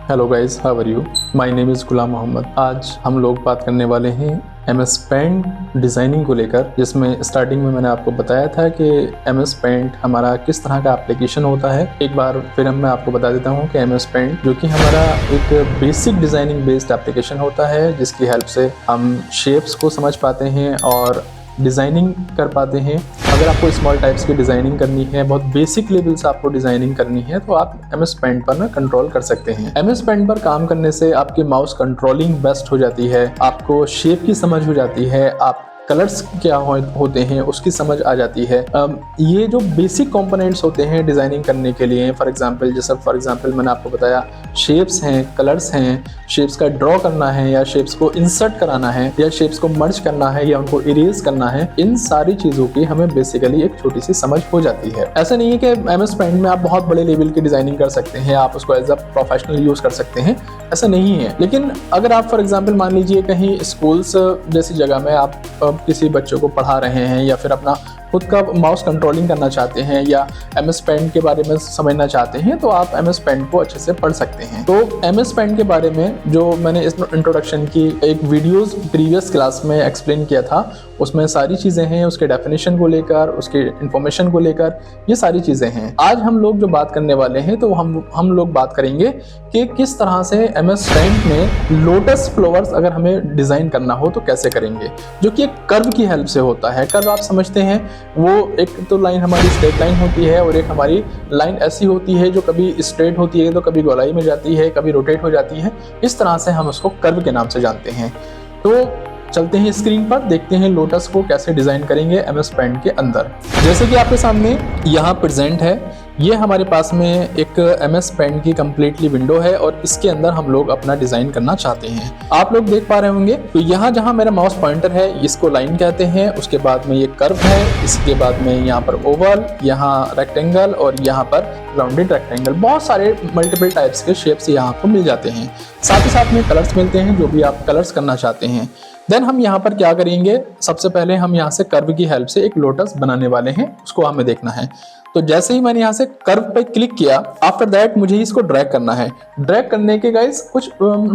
Hello guys, how are you? My name is Ghulam Mohammad. आज हम लोग बात करने वाले हैं MS पेंट डिज़ाइनिंग को लेकर, जिसमें स्टार्टिंग में मैंने आपको बताया था कि MS पेंट हमारा किस तरह का एप्लीकेशन होता है। एक बार फिर मैं आपको बता देता हूँ कि MS पेंट जो कि हमारा एक बेसिक डिज़ाइनिंग बेस्ड एप्लीकेशन होता है, जिसकी हेल्प से हम शेप्स को समझ पाते हैं और डिज़ाइनिंग कर पाते हैं। अगर आपको स्मॉल टाइप्स की डिज़ाइनिंग करनी है, बहुत बेसिक लेवल से आपको डिज़ाइनिंग करनी है, तो आप MS पेंट पर ना कंट्रोल कर सकते हैं। MS पेंट पर काम करने से आपकी माउस कंट्रोलिंग बेस्ट हो जाती है, आपको शेप की समझ हो जाती है, आप कलर्स क्या होते हैं उसकी समझ आ जाती है। ये जो बेसिक कंपोनेंट्स होते हैं डिज़ाइनिंग करने के लिए, फॉर एग्जांपल मैंने आपको बताया शेप्स हैं, कलर्स हैं, शेप्स का ड्रॉ करना है या शेप्स को इंसर्ट कराना है या शेप्स को मर्ज करना है या उनको इरेज करना है, इन सारी चीज़ों की हमें बेसिकली एक छोटी सी समझ हो जाती है। ऐसा नहीं है कि MS पेंट में आप बहुत बड़े लेवल की डिज़ाइनिंग कर सकते हैं, आप उसको एज अ प्रोफेशनल यूज़ कर सकते हैं, ऐसा नहीं है। लेकिन अगर आप फॉर एग्जांपल मान लीजिए कहीं स्कूल्स जैसी जगह में आप किसी बच्चों को पढ़ा रहे हैं या फिर अपना खुद का माउस कंट्रोलिंग करना चाहते हैं या MS पेंट के बारे में समझना चाहते हैं, तो आप MS पेंट को अच्छे से पढ़ सकते हैं। तो MS पेंट के बारे में जो मैंने इस इंट्रोडक्शन की एक वीडियोस प्रीवियस क्लास में एक्सप्लेन किया था, उसमें सारी चीज़ें हैं, उसके डेफिनेशन को लेकर, उसके इन्फॉर्मेशन को लेकर, ये सारी चीज़ें हैं। आज हम लोग जो बात करने वाले हैं, तो हम लोग बात करेंगे कि किस तरह से MS पेंट में लोटस फ्लावर्स अगर हमें डिज़ाइन करना हो तो कैसे करेंगे, जो कि एक कर्व की हेल्प से होता है। कर्व आप समझते हैं, वो एक तो लाइन हमारी स्ट्रेट लाइन होती है और एक हमारी लाइन ऐसी होती है जो कभी स्ट्रेट होती है तो कभी गोलाई में जाती है, कभी रोटेट हो जाती है। इस तरह से हम उसको कर्व के नाम से जानते हैं। तो चलते हैं स्क्रीन पर, देखते हैं लोटस को कैसे डिज़ाइन करेंगे MS पेंट के अंदर। जैसे कि आपके सामने यहाँ प्रेजेंट है, ये हमारे पास में एक MS पेंट की कम्प्लीटली विंडो है और इसके अंदर हम लोग अपना डिज़ाइन करना चाहते हैं। आप लोग देख पा रहे होंगे, तो यहाँ जहाँ मेरा माउस पॉइंटर है इसको लाइन कहते हैं, उसके बाद में ये कर्व है, इसके बाद में यहाँ पर ओवल, यहाँ रेक्टेंगल और यहाँ पर राउंडेड रेक्टेंगल। बहुत सारे मल्टीपल टाइप्स के शेप्स यहाँ आपको मिल जाते हैं। साथ ही साथ में कलर्स मिलते हैं, जो भी आप कलर्स करना चाहते हैं। देन हम यहाँ पर क्या करेंगे, सबसे पहले हम यहाँ से कर्व की हेल्प से एक लोटस बनाने वाले हैं, उसको हमें देखना है। तो जैसे ही मैंने यहाँ से कर्व पे क्लिक किया, आफ्टर दैट मुझे इसको ड्रैग करना है। ड्रैग करने के गाइस कुछ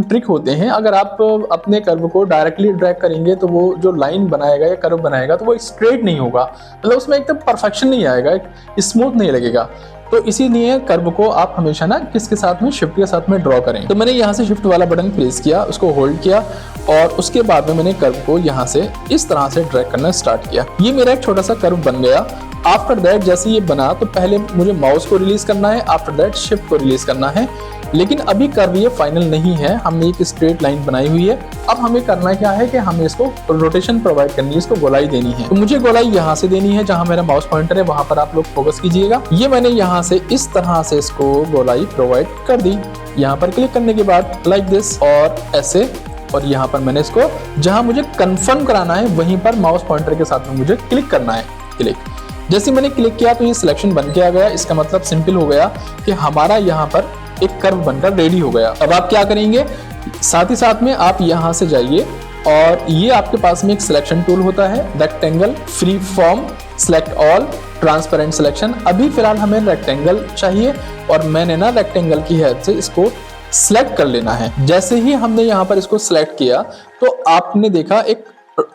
ट्रिक होते हैं। अगर आप अपने कर्व को डायरेक्टली ड्रैग करेंगे तो वो जो लाइन बनाएगा या कर्व बनाएगा तो वो स्ट्रेट नहीं होगा, मतलब उसमें एकदम परफेक्शन नहीं आएगा, स्मूथ नहीं लगेगा। तो इसीलिए कर्व को आप हमेशा ना किसके साथ में, शिफ्ट के साथ में ड्रॉ करें। तो मैंने यहाँ से शिफ्ट वाला बटन प्रेस किया, उसको होल्ड किया और उसके बाद में मैंने कर्व को यहाँ से इस तरह से ड्रैग करना स्टार्ट किया। ये मेरा एक छोटा सा कर्व बन गया। आफ्टर दैट जैसे ये बना तो पहले मुझे माउस को रिलीज करना है, आफ्टर दैट शिफ्ट को रिलीज करना है। लेकिन अभी कर्व ये फाइनल नहीं है, हमने एक स्ट्रेट लाइन बनाई हुई है। अब हमें करना क्या है कि हमें इसको रोटेशन प्रोवाइड करनी है, इसको गोलाई देनी है। तो मुझे गोलाई यहाँ से देनी है, जहाँ मेरा माउस पॉइंटर है वहां पर आप लोग फोकस कीजिएगा। ये मैंने यहाँ से इस तरह से इसको गोलाई प्रोवाइड कर दी। यहाँ पर क्लिक करने के बाद लाइक दिस और ऐसे, और यहाँ पर मैंने इसको जहाँ मुझे कंफर्म कराना है वहीं पर माउस पॉइंटर के साथ में मुझे क्लिक करना है। क्लिक जैसे मैंने क्लिक किया तो ये सिलेक्शन बन के आ गया। इसका मतलब सिंपल हो गया कि हमारा यहाँ पर एक कर्व बनकर रेडी हो गया। अब आप क्या करेंगे, साथ ही साथ में आप यहाँ से जाइए और ये आपके पास में एक सिलेक्शन टूल होता है, rectangle, free form, select all, transparent selection. अभी फिलहाल हमें रेक्टेंगल चाहिए और मैंने ना रेक्टेंगल की हेल्प से इसको सिलेक्ट कर लेना है। जैसे ही हमने यहाँ पर इसको सिलेक्ट किया तो आपने देखा एक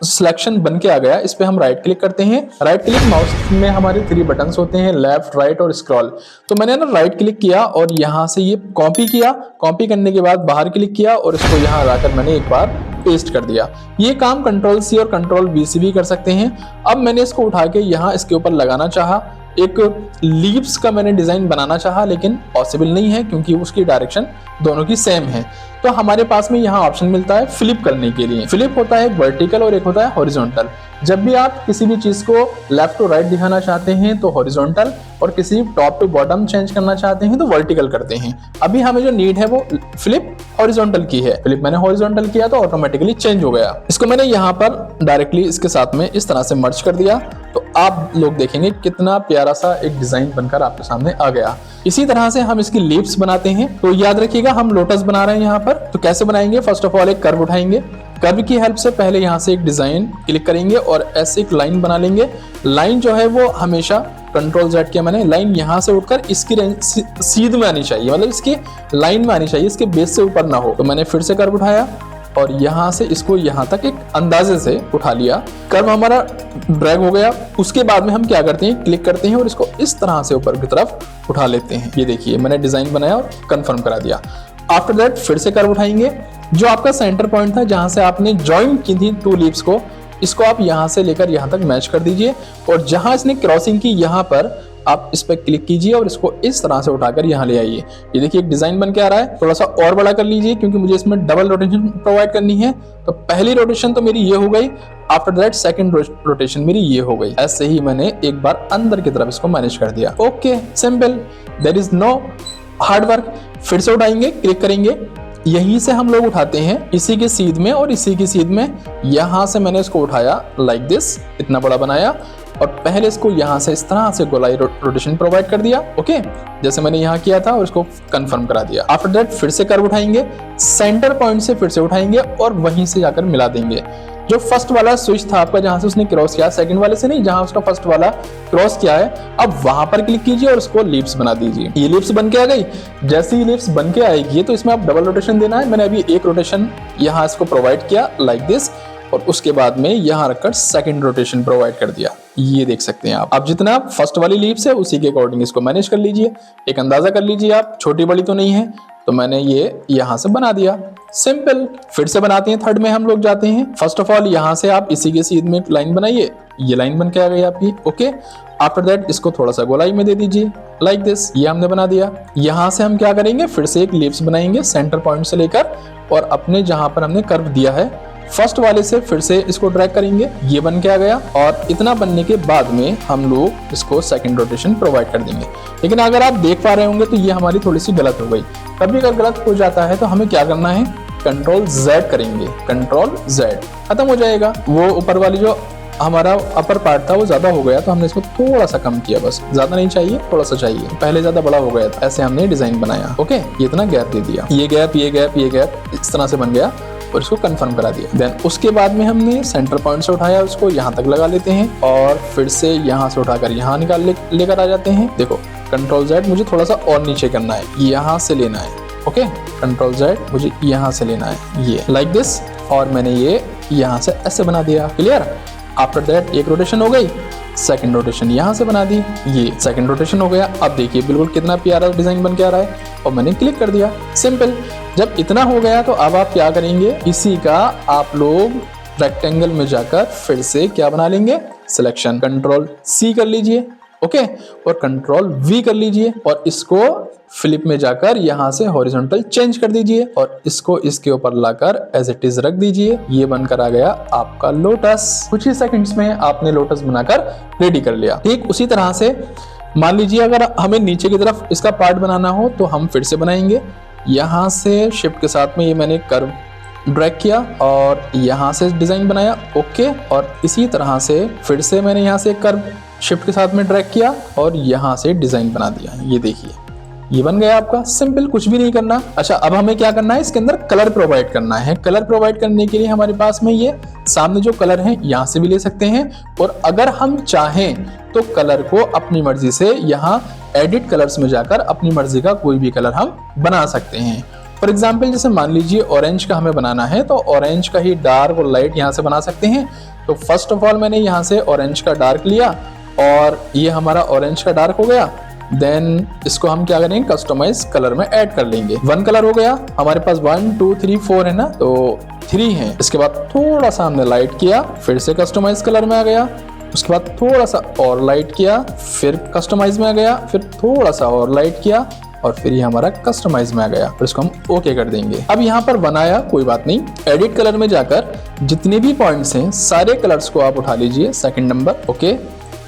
सिलेक्शन बन के आ गया। इस पे हम राइट क्लिक करते हैं। राइट क्लिक माउस में हमारे 3 बटन्स होते हैं, लेफ्ट, राइट और स्क्रॉल। तो मैंने ना राइट क्लिक किया और यहाँ से ये कॉपी किया। कॉपी करने के बाद बाहर क्लिक किया और इसको यहाँ लाकर मैंने एक बार पेस्ट कर दिया। ये काम Ctrl+C और Ctrl+V से भी कर सकते हैं। अब मैंने इसको उठा के यहाँ इसके ऊपर लगाना चाहा, एक लीव्स का मैंने डिजाइन बनाना चाहा, लेकिन पॉसिबल नहीं है क्योंकि उसकी डायरेक्शन दोनों की सेम है। तो हमारे पास में यहाँ ऑप्शन मिलता है फ्लिप करने के लिए। फ्लिप होता है एक वर्टिकल और एक होता है हॉरिजॉन्टल। जब भी आप किसी भी चीज को लेफ्ट टू राइट दिखाना चाहते हैं तो हॉरिजॉन्टल, और किसी टॉप टू बॉटम चेंज करना चाहते हैं तो वर्टिकल करते हैं। अभी हमें जो नीड है वो फ्लिप हॉरिजॉन्टल की है। फ्लिप मैंने हॉरिजॉन्टल किया तो ऑटोमेटिकली चेंज हो गया। इसको मैंने यहाँ पर डायरेक्टली इसके साथ में इस तरह से मर्ज कर दिया। तो आप लोग देखेंगे कितना प्यारा सा एक डिजाइन बनकर आपके सामने आ गया। इसी तरह से हम इसकी लीव्स बनाते हैं। तो याद रखिएगा हम लोटस बना रहे हैं यहाँ पर। तो कैसे बनाएंगे, फर्स्ट ऑफ ऑल एक कर्व उठाएंगे। कर्व की हेल्प से पहले यहाँ से एक डिजाइन क्लिक करेंगे और ऐसे एक लाइन बना लेंगे। लाइन जो है वो हमेशा कंट्रोल Z किया मैंने, लाइन यहाँ से उठकर इसकी सीध में आनी चाहिए, मतलब इसकी लाइन में आनी चाहिए, इसके बेस से ऊपर ना हो। तो मैंने फिर से कर्व उठाया और यहाँ से इसको यहाँ तक एक अंदाजे से उठा लिया। कर्व हमारा ड्रैग हो गया। उसके बाद में हम क्या करते हैं, क्लिक करते हैं और इसको इस तरह से ऊपर की तरफ उठा लेते हैं। ये देखिए मैंने डिजाइन बनाया और कंफर्म करा दिया। आफ्टर दैट फिर से कर्व उठाएंगे, जो आपका सेंटर पॉइंट था जहां से आपने ज्वाइन की थी टू लीव्स को, इसको आप यहां से लेकर यहां तक मैच कर दीजिए और जहां इसने क्रॉसिंग की यहां पर आप इस पर क्लिक कीजिए और इसको इस तरह से उठाकर यहाँ ले आइए। ये देखिए एक डिजाइन बन के आ रहा है। थोड़ा सा और बड़ा कर लीजिए क्योंकि मुझे इसमें डबल रोटेशन प्रोवाइड करनी है। तो पहली रोटेशन तो मेरी ये हो गई, आफ्टर दैट सेकंड रोटेशन मेरी ये हो गई। ऐसे ही मैंने एक बार अंदर की तरफ इसको मैनेज कर दिया। Okay, simple, there is no hard work. फिर से उठाएंगे, क्लिक करेंगे, यहीं से हम लोग उठाते हैं, इसी के सीध में और इसी की सीध में। यहां से मैंने इसको उठाया लाइक दिस, इतना बड़ा बनाया और पहले इसको यहां से इस तरह से गोलाई रोटेशन प्रोवाइड कर दिया। ओके, जैसे मैंने यहां किया था और इसको कंफर्म करा दिया। आफ्टर दैट फिर से कर्व उठाएंगे, सेंटर पॉइंट से फिर से उठाएंगे और वहीं से जाकर मिला देंगे। जो फर्स्ट वाला स्विच था आपका जहां से उसने क्रॉस किया, सेकंड वाले से नहीं, जहां उसका फर्स्ट वाला क्रॉस किया है, अब वहां पर क्लिक कीजिए और उसको लीव्स बना दीजिए। ये लीव्स बन के आ गई। जैसे ही लीव्स बन के आएगी तो इसमें आप डबल रोटेशन देना है। मैंने अभी एक रोटेशन यहां इसको प्रोवाइड किया लाइक दिस और उसके बाद में यहां रखकर सेकंड रोटेशन प्रोवाइड कर दिया। ये देख सकते हैं आप। अब जितना फर्स्ट वाली लीव्स है उसी के अकॉर्डिंग इसको मैनेज कर लीजिए। एक अंदाजा कर लीजिए आप, छोटी बड़ी तो नहीं है। तो मैंने ये यहां से बना दिया, सिंपल। फिर से बनाते हैं, थर्ड में हम लोग जाते हैं। फर्स्ट ऑफ ऑल यहां से आप इसी के सीध में एक लाइन बनाइए, ये लाइन बन के आ गई आपकी। ओके, आफ्टर दैट इसको थोड़ा सा गोलाई में दे दीजिए लाइक दिस, ये हमने बना दिया। यहां से हम क्या करेंगे, फिर से एक लीव्स बनाएंगे सेंटर पॉइंट से लेकर और अपने जहां पर हमने कर्व दिया है फर्स्ट वाले से फिर से इसको ड्रैग करेंगे, ये बन के आ गया। और इतना बनने के बाद में हम लोग इसको सेकंड रोटेशन प्रोवाइड कर देंगे। लेकिन अगर आप देख पा रहे होंगे तो ये हमारी थोड़ी सी गलत हो गई। कभी अगर गलत हो जाता है तो हमें क्या करना है, कंट्रोल Z करेंगे, कंट्रोल Z, खत्म हो जाएगा। वो ऊपर वाली जो हमारा अपर पार्ट था वो ज्यादा हो गया तो हमने इसको थोड़ा सा कम किया, बस ज्यादा नहीं चाहिए, थोड़ा सा चाहिए। पहले ज्यादा बड़ा हो गया था, ऐसे हमने डिजाइन बनाया। ओके, ये इतना गैप दे दिया, ये गैप, ये गैप, ये गैप, इस तरह से बन गया और इसको कंफर्म करा दिया। देन उसके बाद में हमने सेंटर पॉइंट से उठाया, उसको यहाँ तक लगा लेते हैं और फिर से यहाँ से उठाकर यहाँ निकाल लेकर आ जाते हैं। देखो कंट्रोल Z मुझे थोड़ा सा और नीचे करना है, यहाँ से लेना है। ओके, कंट्रोल Z मुझे यहाँ से लेना है, ये लाइक दिस, और मैंने ये यहाँ से ऐसे बना दिया। क्लियर? आफ्टर दैट एक रोटेशन हो गई, सेकंड रोटेशन यहाँ से बना दी, ये सेकंड रोटेशन हो गया। अब देखिए बिल्कुल कितना प्यारा डिजाइन बन के आ रहा है और मैंने क्लिक कर दिया, सिंपल। जब इतना हो गया तो अब आप क्या करेंगे, इसी का आप लोग रेक्टेंगल में जाकर फिर से क्या बना लेंगे, सिलेक्शन, कंट्रोल C कर लीजिए। ओके, और कंट्रोल V कर लीजिए और इसको फ्लिप में जाकर यहां से हॉरिजॉन्टल चेंज कर दीजिए और इसको इसके ऊपर लाकर एज इट इज रख दीजिए। ये बनकर आ गया आपका लोटस। कुछ ही सेकंड्स में आपने लोटस बनाकर रेडी कर लिया। ठीक उसी तरह से मान लीजिए अगर हमें नीचे की तरफ इसका पार्ट बनाना हो तो हम फिर से बनाएंगे। यहां से शिफ्ट के साथ में ये मैंने कर्व ड्रैग किया और यहाँ से डिजाइन बनाया। ओके, और इसी तरह से फिर से मैंने यहाँ से कर्व शिफ्ट के साथ में ड्रैग किया और यहाँ से डिजाइन बना दिया। ये देखिए ये बन गया आपका, सिंपल, कुछ भी नहीं करना। अच्छा, अब हमें क्या करना है, इसके अंदर कलर प्रोवाइड करना है। कलर प्रोवाइड करने के लिए हमारे पास में ये सामने जो कलर है यहाँ से भी ले सकते हैं और अगर हम चाहें तो कलर को अपनी मर्जी से यहाँ एडिट कलर्स में जाकर अपनी मर्जी का कोई भी कलर हम बना सकते हैं। फॉर एग्जाम्पल जैसे मान लीजिए ऑरेंज का हमें बनाना है तो ऑरेंज का ही डार्क और लाइट यहाँ से बना सकते हैं। तो फर्स्ट ऑफ ऑल मैंने यहाँ से ऑरेंज का डार्क लिया और ये हमारा ऑरेंज का डार्क हो गया। देन इसको हम क्या करेंगे, कस्टमाइज कलर में ऐड कर लेंगे। 1 कलर हो गया हमारे पास, 1 2 3 4 है ना, तो 3 है। इसके बाद थोड़ा सा हमने लाइट किया, फिर से कस्टमाइज कलर में आ गया। उसके बाद थोड़ा सा और लाइट किया, फिर कस्टमाइज में आ गया, फिर थोड़ा सा और लाइट किया और फिर ये हमारा कस्टमाइज में आ गया। फिर इसको हम ओके कर देंगे। अब यहाँ पर बनाया, कोई बात नहीं, एडिट कलर में जाकर जितने भी पॉइंट्स हैं सारे कलर्स को आप उठा लीजिए। सेकंड नंबर ओके,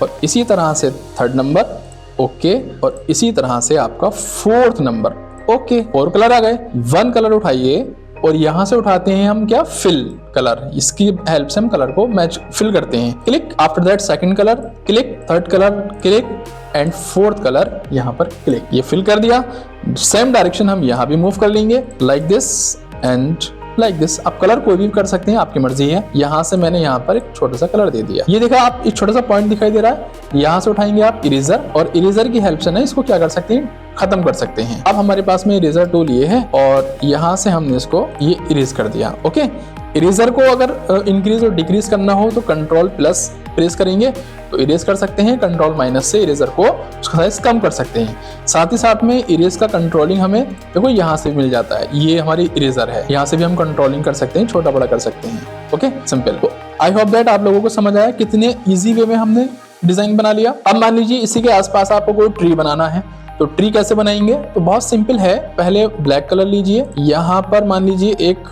और इसी तरह से थर्ड नंबर ओके, और इसी तरह से आपका फोर्थ नंबर ओके। 4 कलर आ गए। 1 कलर उठाइए और यहां से उठाते हैं हम क्या, फिल कलर। इसकी हेल्प से हम कलर को मैच फिल करते हैं। Click, after that second colour click, third colour click and fourth colour यहाँ पर क्लिक। ये फिल कर दिया। सेम डायरेक्शन हम यहाँ भी मूव कर लेंगे like this and like this. आप कलर कोई भी कर सकते हैं, आपकी मर्जी है। यहाँ से मैंने यहाँ पर एक छोटा सा कलर दे दिया। ये देखा आप, एक छोटा सा पॉइंट दिखाई दे रहा है, यहाँ से उठाएंगे आप इरेजर, और इरेजर की हेल्प से ना इसको क्या कर सकते हैं, खत्म कर सकते हैं। अब हमारे पास में इरेजर टूल ये है, और यहाँ से हमने इसको ये इरेज कर दिया। ओके, इरेजर को अगर इंक्रीज और डिक्रीज करना हो तो कंट्रोल प्लस प्रेस करेंगे तो इरेज कर सकते हैं, कंट्रोल माइनस से इरेजर को उसका साइज कम कर सकते हैं। साथ ही साथ में इरेज का कंट्रोलिंग हमें देखो यहाँ से मिल जाता है, ये हमारी इरेजर है, यहाँ से भी हम कंट्रोलिंग कर सकते हैं, छोटा बड़ा कर सकते हैं। Okay, simple. तो आई होप दैट आप लोगों को समझ आया कितने ईजी वे में हमने डिजाइन बना लिया। अब मान लीजिए इसी के आसपास आपको कोई ट्री बनाना है, तो ट्री कैसे बनाएंगे, तो बहुत सिंपल है। पहले ब्लैक कलर लीजिए, यहाँ पर मान लीजिए एक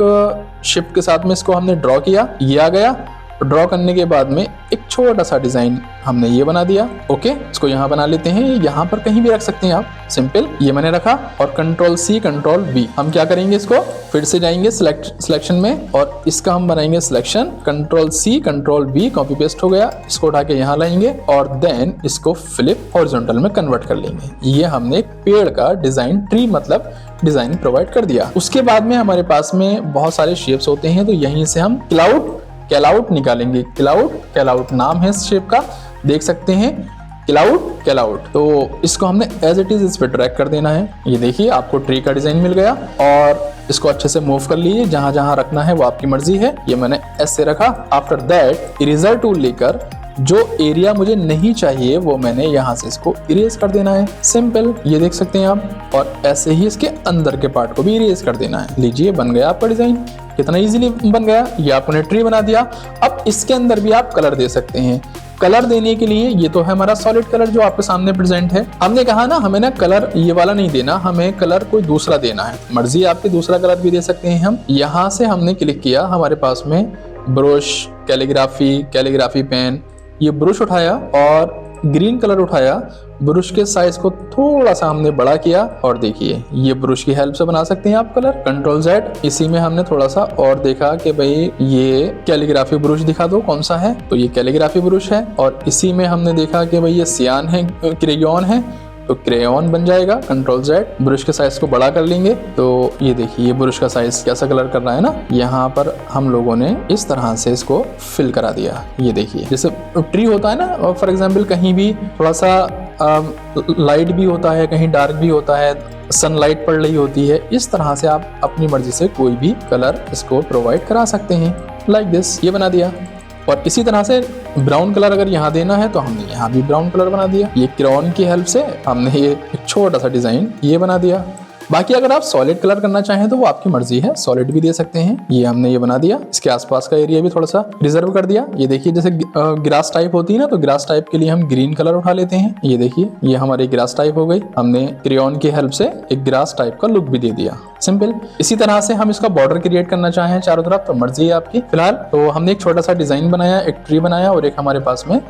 शिफ्ट के साथ में इसको हमने ड्रॉ किया, ये आ गया। ड्रॉ करने के बाद में एक छोटा सा डिजाइन हमने ये बना दिया। ओके, इसको यहाँ बना लेते हैं, यहाँ पर कहीं भी रख सकते हैं आप, सिंपल। ये मैंने रखा, और कंट्रोल सी कंट्रोल बी, हम क्या करेंगे, इसको फिर से जाएंगे सिलेक्शन में, और इसका हम बनाएंगे selection, control C control B, copy paste हो गया। इसको उठा के यहाँ लाएंगे, और देन इसको फ्लिप हॉरिजॉन्टल में कन्वर्ट कर लेंगे। ये हमने एक पेड़ का डिजाइन, ट्री मतलब डिजाइन प्रोवाइड कर दिया। उसके बाद में हमारे पास में बहुत सारे शेप्स होते हैं, तो यहीं से हम कैलआउट निकालेंगे। कैलआउट नाम है इस शेप का, देख सकते हैं, कैलआउट। तो इसको हमने एज इट इज इस पे ड्रैग कर देना है। ये देखिए आपको ट्री का डिजाइन मिल गया, और इसको अच्छे से मूव कर लीजिए, जहां जहां रखना है वो आपकी मर्जी है। ये मैंने ऐसे रखा। आफ्टर दैट इरेजर टूल लेकर जो एरिया मुझे नहीं चाहिए वो मैंने यहाँ से इसको इरेज कर देना है, सिंपल। ये देख सकते हैं आप, और ऐसे ही इसके अंदर के पार्ट को भी इरेज कर देना है। लीजिए, बन गया आपका डिजाइन, कितना इजीली बन गया। ये आपने ट्री बना दिया। अब इसके अंदर भी आप कलर दे सकते हैं। कलर देने के लिए ये तो है हमारा सॉलिड कलर जो आपके सामने प्रेजेंट है। हमने कहा ना हमें ना कलर ये वाला नहीं देना, हमें कलर कोई दूसरा देना है। मर्जी आपकी, दूसरा कलर भी दे सकते हैं हम। यहाँ से हमने क्लिक किया, हमारे पास में ब्रश, कैलीग्राफी पेन, ये ब्रश उठाया और ग्रीन कलर उठाया। ब्रश के साइज को थोड़ा सा हमने बड़ा किया, और देखिए ये ब्रश की हेल्प से बना सकते हैं आप कलर। Control Z. इसी में हमने थोड़ा सा और देखा कि भाई ये कैलीग्राफी ब्रश दिखा दो कौन सा है, तो ये कैलीग्राफी ब्रश है। और इसी में हमने देखा कि भाई ये सियान है, क्रेयॉन है, तो क्रेयॉन बन जाएगा। Control Z. ब्रश के साइज को बड़ा कर लेंगे, तो ये देखिए ये ब्रश का साइज कैसा कलर कर रहा है ना। यहाँ पर हम लोगों ने इस तरह से इसको फिल करा दिया। ये देखिए जैसे ट्री होता है ना, फॉर एग्जाम्पल कहीं भी थोड़ा सा लाइट भी होता है, कहीं डार्क भी होता है, सनलाइट पड़ रही होती है, इस तरह से आप अपनी मर्जी से कोई भी कलर इसको प्रोवाइड करा सकते हैं। लाइक दिस, ये बना दिया। और इसी तरह से ब्राउन कलर अगर यहाँ देना है तो हमने यहाँ भी ब्राउन कलर बना दिया। ये क्रेयॉन की हेल्प से हमने ये एक छोटा सा डिजाइन ये बना दिया। बाकी अगर आप सॉलिड कलर करना चाहें तो वो आपकी मर्जी है, सॉलिड भी दे सकते हैं। ये हमने ये बना दिया। इसके आसपास का एरिया भी थोड़ा सा रिजर्व कर दिया। ये देखिए जैसे ग्रास टाइप होती है ना, तो ग्रास टाइप के लिए हम ग्रीन कलर उठा लेते हैं। ये देखिए ये हमारी ग्रास टाइप हो गई। हमने क्रेयॉन की हेल्प से एक ग्रास टाइप का लुक भी दे दिया, सिंपल। इसी तरह से हम इसका बॉर्डर क्रिएट करना चाहें चारों तरफ तो मर्जी है आपकी। फिलहाल तो हमने एक छोटा सा डिजाइन बनाया, एक ट्री बनाया, और एक हमारे पास में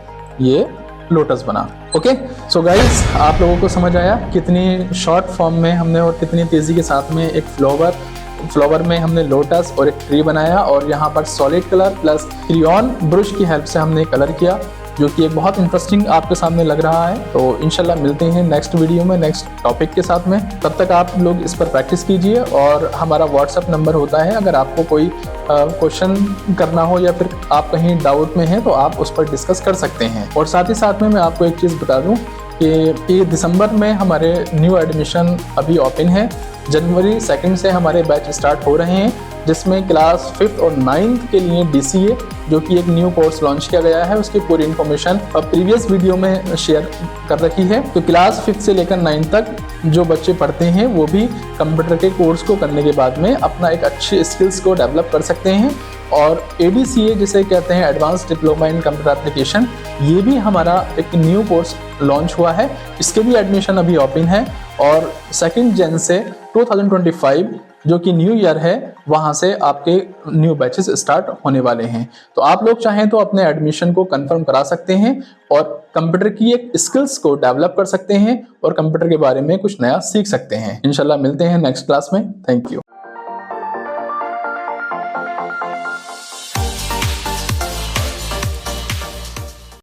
ये लोटस बना। ओके, सो गाइस आप लोगों को समझ आया कितनी शॉर्ट फॉर्म में हमने और कितनी तेजी के साथ में एक फ्लावर में हमने लोटस और एक ट्री बनाया, और यहाँ पर solid colour plus crayon brush की हेल्प से हमने कलर किया, जो कि एक बहुत इंटरेस्टिंग आपके सामने लग रहा है। तो इंशाल्लाह मिलते हैं नेक्स्ट वीडियो में नेक्स्ट टॉपिक के साथ में। तब तक आप लोग इस पर प्रैक्टिस कीजिए, और हमारा व्हाट्सएप नंबर होता है, अगर आपको कोई क्वेश्चन करना हो या फिर आप कहीं डाउट में हैं तो आप उस पर डिस्कस कर सकते हैं। और साथ ही साथ में मैं आपको एक चीज़ बता दूं कि ये दिसंबर में हमारे न्यू एडमिशन अभी ओपन है। जनवरी 2 से हमारे बैच स्टार्ट हो रहे हैं, जिसमें क्लास 5th और 9th के लिए DCA जो कि एक न्यू कोर्स लॉन्च किया गया है, उसकी पूरी इन्फॉर्मेशन प्रीवियस वीडियो में शेयर कर रखी है। तो क्लास 5th से लेकर 9th तक जो बच्चे पढ़ते हैं वो भी कंप्यूटर के कोर्स को करने के बाद में अपना एक अच्छी स्किल्स को डेवलप कर सकते हैं। और ADCA जिसे कहते हैं advance diploma in computer application, ये भी हमारा एक न्यू कोर्स लॉन्च हुआ है। इसके भी एडमिशन अभी ओपन है, और 2nd जन से 2025 जो कि न्यू ईयर है वहां से आपके न्यू बैचेस स्टार्ट होने वाले हैं। तो आप लोग चाहें तो अपने एडमिशन को कंफर्म करा सकते हैं और कंप्यूटर की एक स्किल्स को डेवलप कर सकते हैं और कंप्यूटर के बारे में कुछ नया सीख सकते हैं। इंशाल्लाह मिलते हैं नेक्स्ट क्लास में। Thank you.